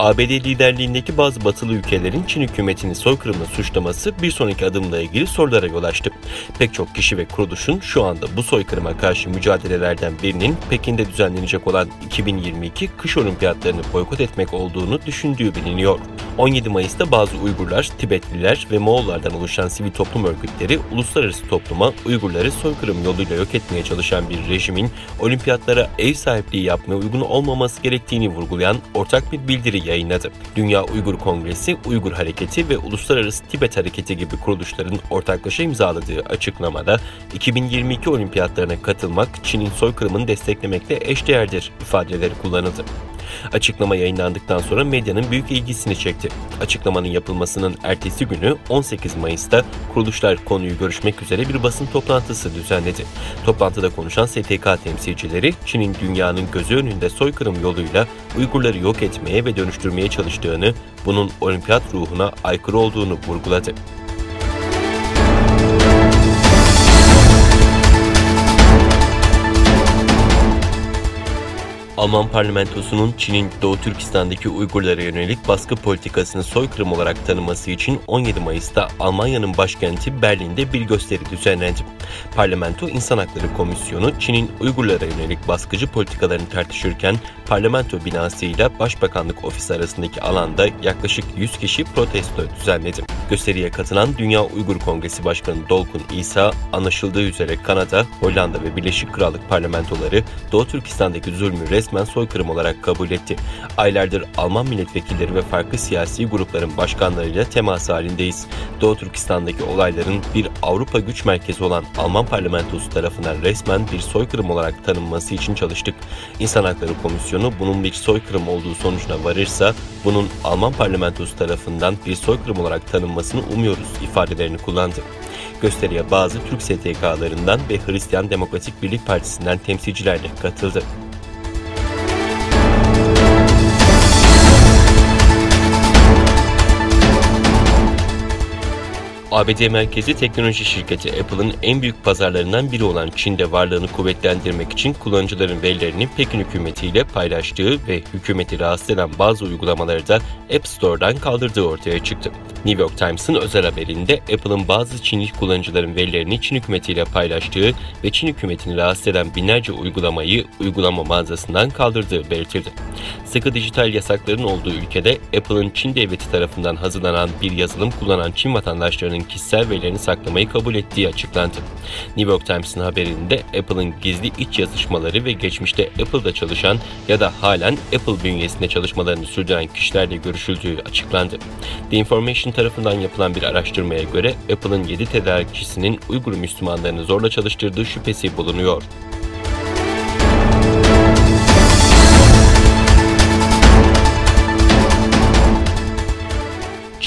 ABD liderliğindeki bazı batılı ülkelerin Çin hükümetini soykırımla suçlaması bir sonraki adımla ilgili sorulara yol açtı. Pek çok kişi ve kuruluşun şu anda bu soykırıma karşı mücadelelerden birinin Pekin'de düzenlenecek olan 2022 kış olimpiyatlarını boykot etmek olduğunu düşündüğü biliniyor. 17 Mayıs'ta bazı Uygurlar, Tibetliler ve Moğollardan oluşan sivil toplum örgütleri uluslararası topluma Uygurları soykırım yoluyla yok etmeye çalışan bir rejimin olimpiyatlara ev sahipliği yapmaya uygun olmaması gerektiğini vurgulayan ortak bir bildiri yayınladı. Dünya Uygur Kongresi, Uygur Hareketi ve Uluslararası Tibet Hareketi gibi kuruluşların ortaklaşa imzaladığı açıklamada 2022 olimpiyatlarına katılmak Çin'in soykırımını desteklemekle eşdeğerdir ifadeleri kullanıldı. Açıklama yayınlandıktan sonra medyanın büyük ilgisini çekti. Açıklamanın yapılmasının ertesi günü 18 Mayıs'ta kuruluşlar konuyu görüşmek üzere bir basın toplantısı düzenledi. Toplantıda konuşan STK temsilcileri, Çin'in dünyanın gözü önünde soykırım yoluyla Uygurları yok etmeye ve dönüştürmeye çalıştığını, bunun olimpiyat ruhuna aykırı olduğunu vurguladı. Alman parlamentosunun Çin'in Doğu Türkistan'daki Uygurlara yönelik baskı politikasını soykırım olarak tanıması için 17 Mayıs'ta Almanya'nın başkenti Berlin'de bir gösteri düzenlendi. Parlamento İnsan Hakları Komisyonu Çin'in Uygurlara yönelik baskıcı politikalarını tartışırken parlamento binası ile Başbakanlık Ofisi arasındaki alanda yaklaşık 100 kişi protesto düzenledi. Gösteriye katılan Dünya Uygur Kongresi Başkanı Dolkun İsa, anlaşıldığı üzere Kanada, Hollanda ve Birleşik Krallık parlamentoları Doğu Türkistan'daki zulmü resmen soykırım olarak kabul etti. Aylardır Alman milletvekilleri ve farklı siyasi grupların başkanlarıyla temas halindeyiz. Doğu Türkistan'daki olayların bir Avrupa güç merkezi olan Alman parlamentosu tarafından resmen bir soykırım olarak tanınması için çalıştık. İnsan Hakları Komisyonu bunun bir soykırım olduğu sonucuna varırsa, bunun Alman parlamentosu tarafından bir soykırım olarak tanınmasını umuyoruz ifadelerini kullandı. Gösteriye bazı Türk STK'larından ve Hristiyan Demokratik Birlik Partisi'nden temsilciler de katıldı. ABD merkezli teknoloji şirketi Apple'ın en büyük pazarlarından biri olan Çin'de varlığını kuvvetlendirmek için kullanıcıların verilerini Pekin hükümetiyle paylaştığı ve hükümeti rahatsız eden bazı uygulamaları da App Store'dan kaldırdığı ortaya çıktı. New York Times'ın özel haberinde Apple'ın bazı Çinli kullanıcıların verilerini Çin hükümetiyle paylaştığı ve Çin hükümetini rahatsız eden binlerce uygulamayı uygulama mağazasından kaldırdığı belirtildi. Sıkı dijital yasakların olduğu ülkede Apple'ın Çin devleti tarafından hazırlanan bir yazılım kullanan Çin vatandaşlarının kişisel verilerini saklamayı kabul ettiği açıklandı. New York Times'ın haberinde Apple'ın gizli iç yazışmaları ve geçmişte Apple'da çalışan ya da halen Apple bünyesinde çalışmalarını sürdüren kişilerle görüşüldüğü açıklandı. The Information tarafından yapılan bir araştırmaya göre Apple'ın 7 tedarikçisinin Uygur Müslümanlarını zorla çalıştırdığı şüphesi bulunuyor.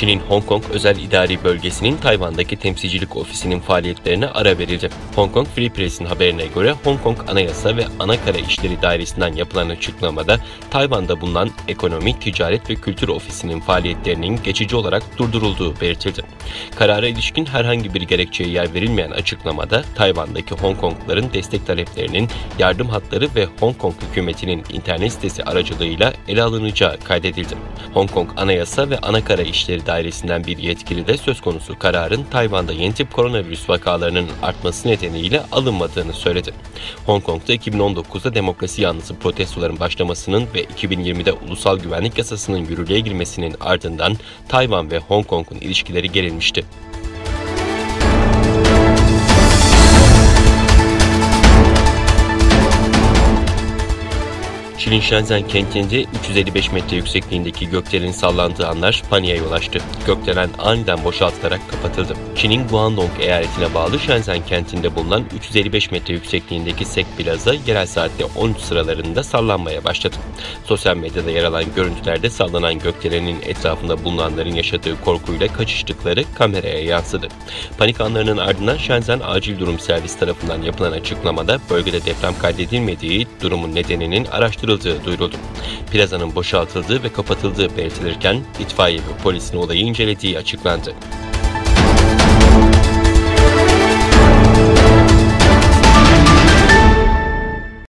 Çin'in Hong Kong Özel İdari Bölgesi'nin Tayvan'daki temsilcilik ofisinin faaliyetlerine ara verildi. Hong Kong Free Press'in haberine göre Hong Kong Anayasa ve Anakara İşleri Dairesi'nden yapılan açıklamada Tayvan'da bulunan Ekonomi, Ticaret ve Kültür Ofisi'nin faaliyetlerinin geçici olarak durdurulduğu belirtildi. Karara ilişkin herhangi bir gerekçeye yer verilmeyen açıklamada Tayvan'daki Hong Kongluların destek taleplerinin yardım hatları ve Hong Kong hükümetinin internet sitesi aracılığıyla ele alınacağı kaydedildi. Hong Kong Anayasa ve Anakara İşleri Dairesi'nden bir yetkili de söz konusu kararın Tayvan'da yeni tip koronavirüs vakalarının artması nedeniyle alınmadığını söyledi. Hong Kong'da 2019'da demokrasi yanlısı protestoların başlamasının ve 2020'de ulusal güvenlik yasasının yürürlüğe girmesinin ardından Tayvan ve Hong Kong'un ilişkileri gerilmişti. Çin'in Shenzhen kentinde 355 metre yüksekliğindeki gökdelenin sallandığı anlar paniğe yol açtı. Gökdelen aniden boşaltılarak kapatıldı. Çin'in Guangdong eyaletine bağlı Shenzhen kentinde bulunan 355 metre yüksekliğindeki Sek Plaza yerel saatte 13 sıralarında sallanmaya başladı. Sosyal medyada yer alan görüntülerde sallanan gökdelenin etrafında bulunanların yaşadığı korkuyla kaçıştıkları kameraya yansıdı. Panik anlarının ardından Shenzhen Acil Durum Servisi tarafından yapılan açıklamada bölgede deprem kaydedilmediği, durumun nedeninin araştırıldığı duyuruldu. Plazanın boşaltıldığı ve kapatıldığı belirtilirken itfaiye ve polisin olayı incelediği açıklandı.